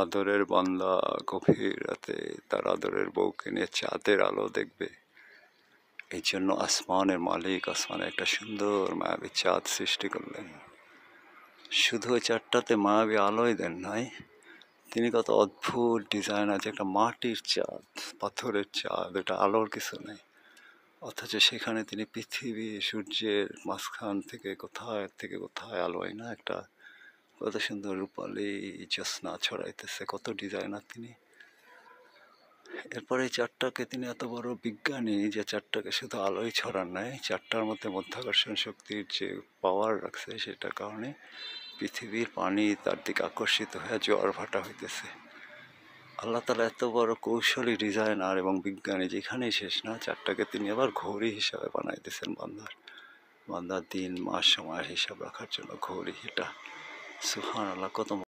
আদরের বান্দা গভীর রাতে তার আদরের বউকে নিয়ে চাঁদের আলো দেখবে। এই জন্য আসমানের মালিক আসমানে একটা সুন্দর মায়াবী চাঁদ সৃষ্টি করলেন। শুধু ওই চাঁদটাতে মায়াবী আলোই দেন নাই, তিনি কত অদ্ভুত ডিজাইন আছে। একটা মাটির চাঁদ, পাথরের চাঁদ, এটা আলোর কিছু নেই, অথচ সেখানে তিনি পৃথিবী সূর্যের মাঝখান থেকে কোথায় আলো হয় না, একটা কত সুন্দর রূপালী জ্যোৎস্না ছড়াইতেছে। কত ডিজাইনার তিনি। এরপরে এই চারটাকে তিনি এত বড় বিজ্ঞানী যে চারটাকে শুধু আলোই ছড়ান নাই, চারটার মধ্যে মধ্যাকর্ষণ শক্তির যে পাওয়ার রাখছে সেটার কারণে পৃথিবীর পানি তার দিকে আকর্ষিত হয়ে জোয়ার ভাটা হইতেছে। আল্লাহ তালা এত বড় কৌশলী ডিজাইনার এবং বিজ্ঞানী, যেখানেই শেষ না, চারটাকে তিনি আবার ঘড়ি হিসাবে বানাইতেছেন বান্দার দিন মাস সময়ের হিসাব রাখার জন্য ঘড়ি। এটা সুবহানাল্লাহ, কত